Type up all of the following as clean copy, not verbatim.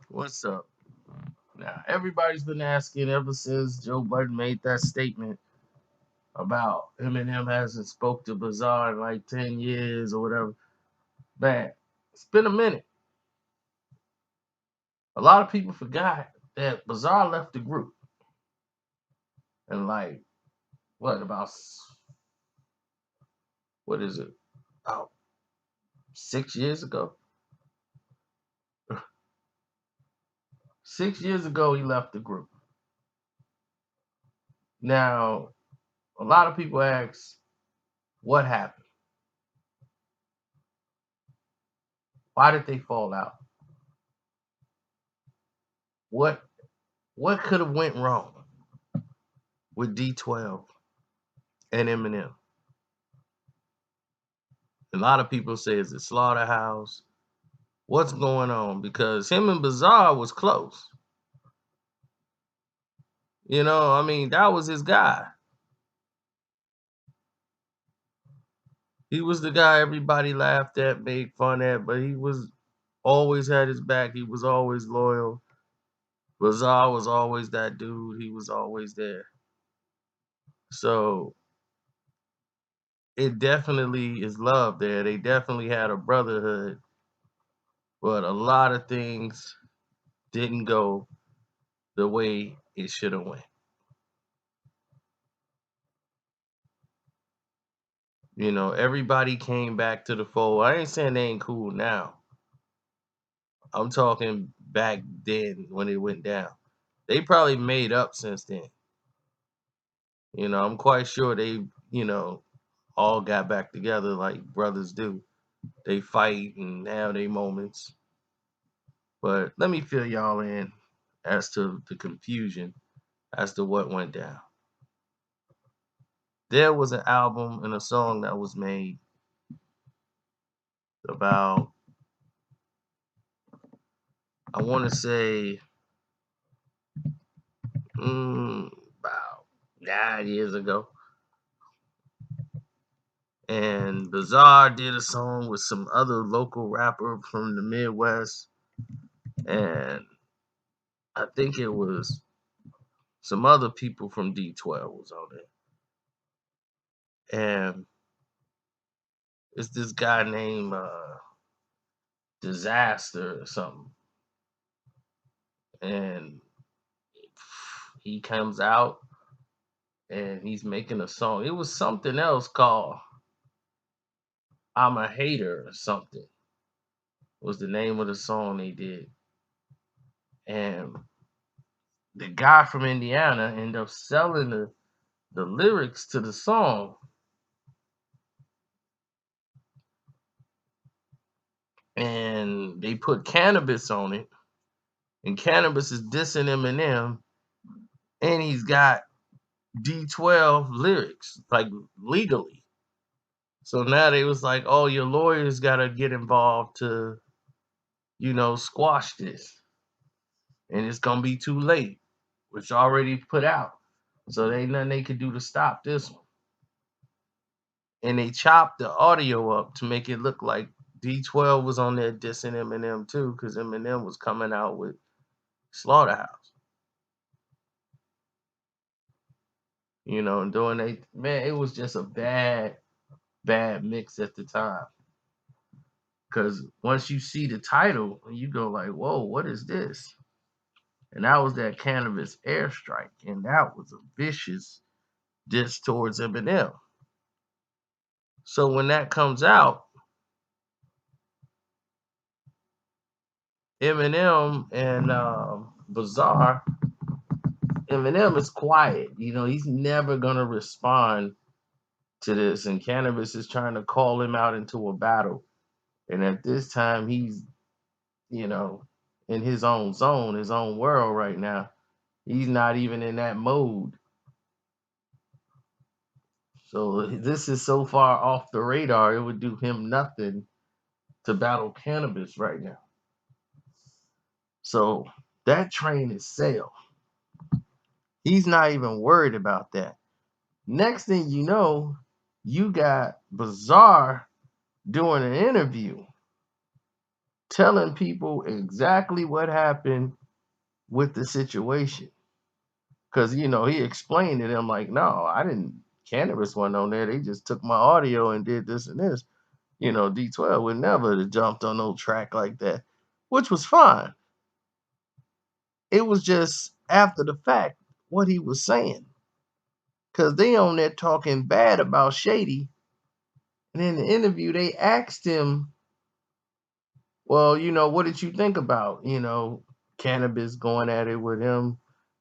What's up? Now, everybody's been asking ever since Joe Budden made that statement about Eminem hasn't spoke to Bizarre in like 10 years or whatever. Man, it's been a minute. A lot of people forgot that Bizarre left the group. And like, what, about, what is it? About 6 years ago? 6 years ago, he left the group. Now, a lot of people ask, what happened? Why did they fall out? What what could have went wrong with D12 and Eminem? A lot of people say it's a slaughterhouse. What's going on? Because him and Bizarre was close. I mean, that was his guy. He was the guy everybody laughed at, made fun at, but he was always had his back. He was always loyal. Bizarre was always that dude. He was always there. So it definitely is love there. They definitely had a brotherhood, but a lot of things didn't go the way it should have went. Everybody came back to the fold. I ain't saying they ain't cool now. I'm talking back then when it went down. They probably made up since then. I'm quite sure they, all got back together like brothers do. They fight and have their moments. But let me fill y'all in as to the confusion as to what went down. There was an album and a song that was made about, I want to say, about 9 years ago. And Bizarre did a song with some other local rapper from the Midwest. And I think it was some other people from D12 was on it. And it's this guy named Disaster or something. And he comes out and he's making a song. It was something else called I'm a Hater or something, was the name of the song they did. And the guy from Indiana ended up selling the lyrics to the song. And they put Cannabis on it. And Cannabis is dissing Eminem. And he's got D12 lyrics, like legally. So now they was like, oh, your lawyers got to get involved to, squash this. And it's going to be too late, which already put out. So there ain't nothing they could do to stop this one. And they chopped the audio up to make it look like D12 was on there dissing Eminem too, because Eminem was coming out with Slaughterhouse. And doing man, it was just a bad, bad mix at the time. Because once you see the title, you go like, whoa, what is this? And that was that Cannabis airstrike. And that was a vicious diss towards Eminem. So when that comes out, Eminem and Bizarre, Eminem is quiet. He's never going to respond to this. And Cannabis is trying to call him out into a battle. And at this time, he's, in his own zone, his own world right now. He's not even in that mode. So this is so far off the radar, it would do him nothing to battle Cannabis right now. So that train is sailed. He's not even worried about that. Next thing you know, you got Bizarre doing an interview telling people exactly what happened with the situation. Cause he explained it. I'm like, no, I didn't. Cannabis wasn't on there. They just took my audio and did this and this. D12 would never have jumped on no track like that, which was fine. It was just after the fact what he was saying. Cause they on there talking bad about Shady. And in the interview, they asked him, well, what did you think about, Cannabis going at it with him?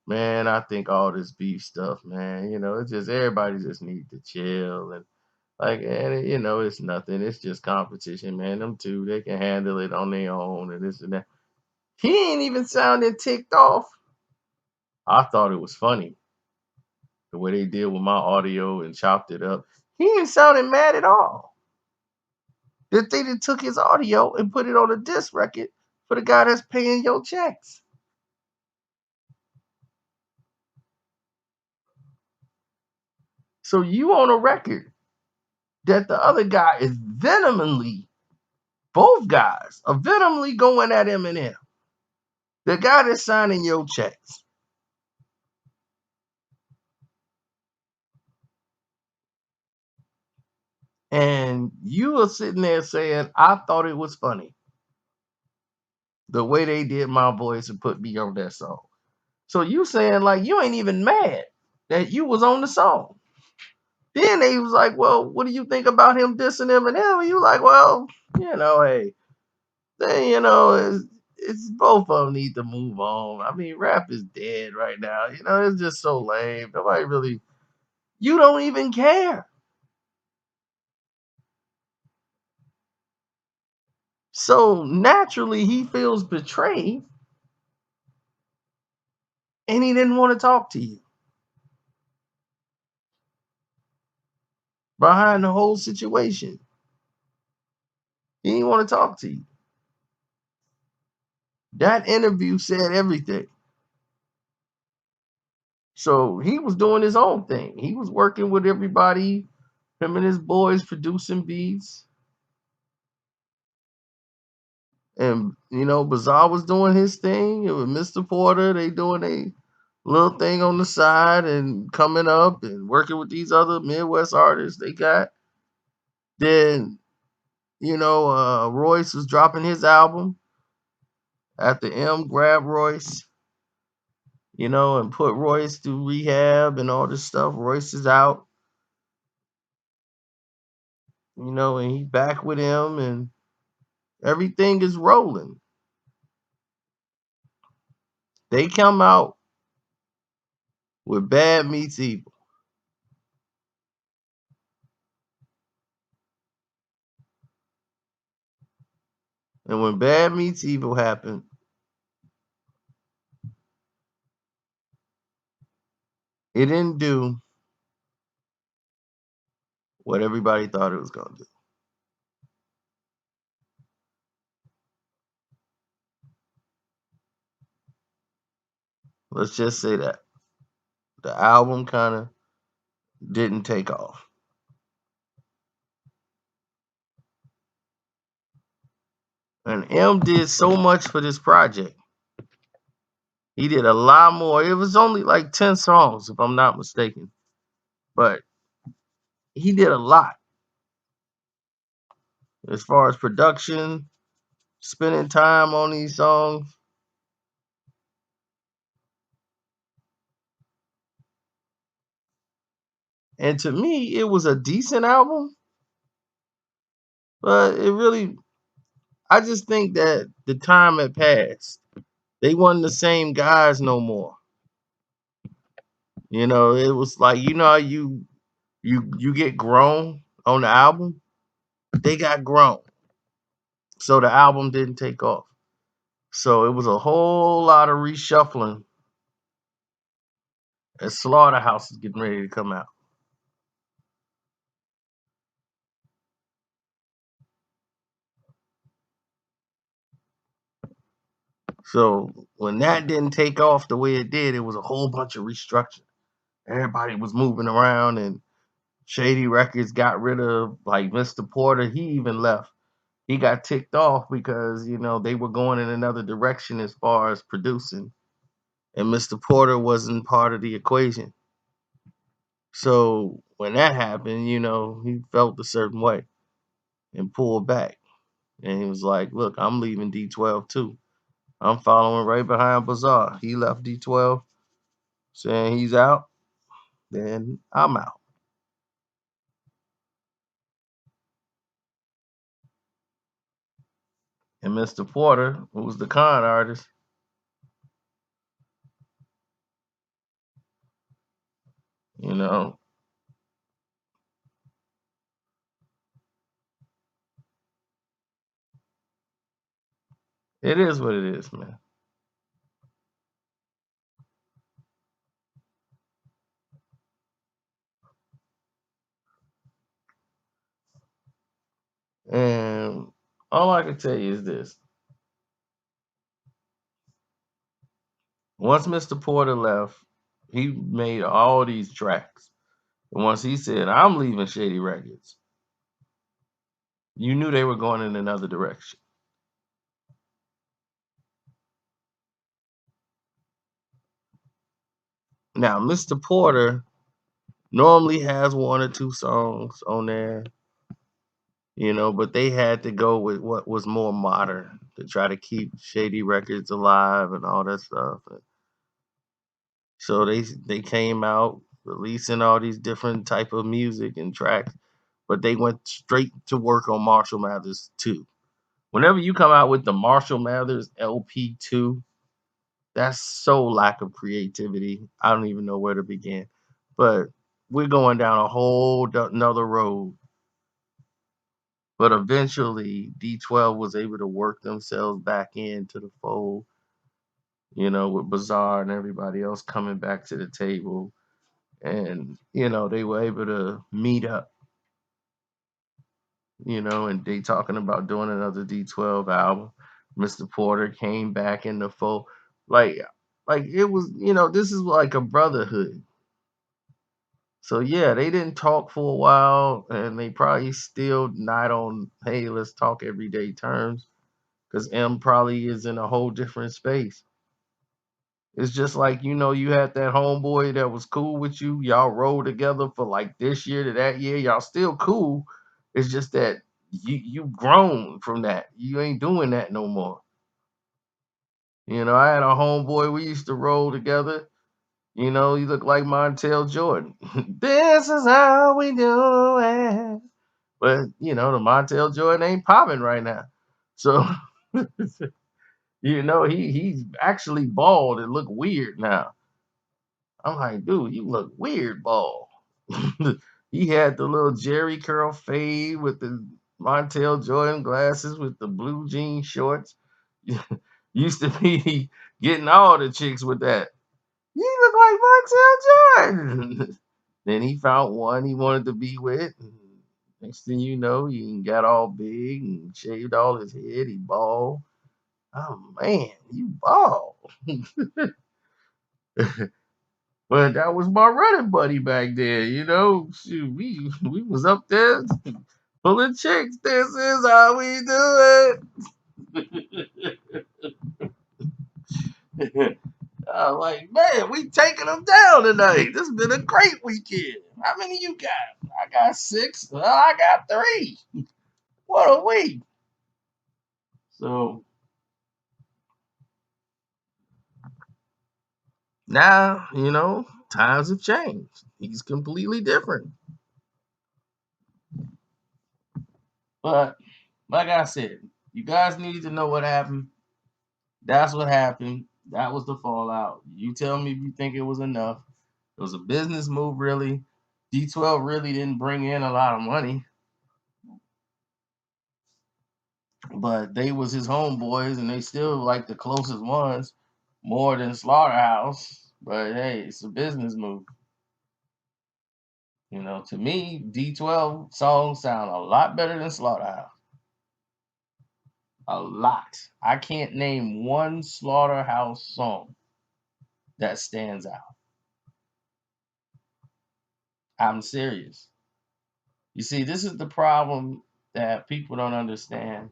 Man, I think all this beef stuff, man, it's just everybody just need to chill and like, and it's nothing. It's just competition, man. Them two, they can handle it on their own and this and that. He ain't even sounding ticked off. I thought it was funny the way they did with my audio and chopped it up. He ain't sounding mad at all. That they done took his audio and put it on a disc record for the guy that's paying your checks. So you on a record that the other guy is venomly, both guys are venomly going at Eminem. The guy that's signing your checks. And you are sitting there saying, I thought it was funny. The way they did my voice and put me on that song. So you saying like you ain't even mad that you was on the song. Then they was like, well, what do you think about him dissing Eminem? And you like, well, hey, then it's both of them need to move on. I mean, rap is dead right now. It's just so lame. Nobody really, you don't even care. So naturally he feels betrayed and he didn't want to talk to you behind the whole situation. He didn't want to talk to you. That interview said everything. So he was doing his own thing. He was working with everybody, him and his boys producing beats. And Bazaar was doing his thing. It was Mr. Porter. They doing a little thing on the side and coming up and working with these other Midwest artists they got. Then, Royce was dropping his album after M grabbed Royce, and put Royce through rehab and all this stuff. Royce is out, and he back with him and everything is rolling. They come out with Bad Meets Evil. And when Bad Meets Evil happened, it didn't do what everybody thought it was going to do. Let's just say that. The album kind of didn't take off. And M did so much for this project. He did a lot more. It was only like 10 songs, if I'm not mistaken. But he did a lot as far as production, spending time on these songs. And to me, it was a decent album. But I just think that the time had passed. They weren't the same guys no more. It was like, how you get grown on the album. They got grown. So the album didn't take off. So it was a whole lot of reshuffling as Slaughterhouse is getting ready to come out. So when that didn't take off the way it did, it was a whole bunch of restructuring. Everybody was moving around and Shady Records got rid of like Mr. Porter. He even left. he got ticked off because they were going in another direction as far as producing, and Mr. Porter wasn't part of the equation. So when that happened, he felt a certain way and pulled back. And he was like, "Look, I'm leaving D12 too. I'm following right behind Bazaar. He left D12, saying he's out. Then I'm out." And Mr. Porter, who was the con artist, you know, it is what it is, man. And all I can tell you is this: once Mr. Porter left, he made all these tracks. And once he said, "I'm leaving Shady Records," you knew they were going in another direction. Now, Mr. Porter normally has one or two songs on there, but they had to go with what was more modern to try to keep Shady Records alive and all that stuff. So they came out releasing all these different type of music and tracks, but they went straight to work on Marshall Mathers 2. Whenever you come out with the Marshall Mathers LP 2, that's so lack of creativity. I don't even know where to begin. But we're going down a whole another road. But eventually, D12 was able to work themselves back into the fold, with Bazaar and everybody else coming back to the table. And, they were able to meet up, and they talking about doing another D12 album. Mr. Porter came back in the fold. Like, like it was, this is like a brotherhood. So yeah, they didn't talk for a while, and they probably still not on hey, let's talk everyday terms, because M probably is in a whole different space. It's just like you had that homeboy that was cool with you. Y'all rode together for like this year to that year. Y'all still cool. It's just that you grown from that. You ain't doing that no more. I had a homeboy. We used to roll together. He looked like Montel Jordan. This is how we do it. But the Montel Jordan ain't popping right now. So he's actually bald and look weird now. I'm like, dude, you look weird bald. He had the little Jerry curl fade with the Montel Jordan glasses with the blue jean shorts. Used to be getting all the chicks with that. You look like Montel Jordan. Then he found one he wanted to be with. And next thing you know, he got all big and shaved all his head. He bald. Oh man, you bald. But that was my running buddy back there, Shoot, we was up there pulling chicks. This is how we do it. I'm like, man, we taking them down tonight. This has been a great weekend. How many you got? I got 6. Well, I got 3. What a week. So now, times have changed. He's completely different. But like I said, you guys need to know what happened. That's what happened. That was the fallout. You tell me if you think it was enough. It was a business move, really. D12 really didn't bring in a lot of money, but they was his homeboys, and they still like the closest ones more than Slaughterhouse. But hey, it's a business move. To me, D12 songs sound a lot better than Slaughterhouse. A lot. I can't name one Slaughterhouse song that stands out. I'm serious. You see, this is the problem. that people don't understand.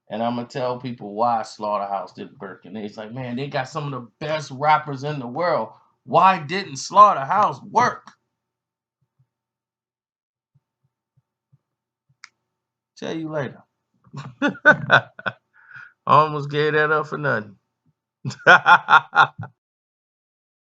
And I'm gonna tell people why Slaughterhouse didn't work. And it's like, man, they got some of the best rappers in the world. Why didn't Slaughterhouse work? Tell you later. I almost gave that up for nothing.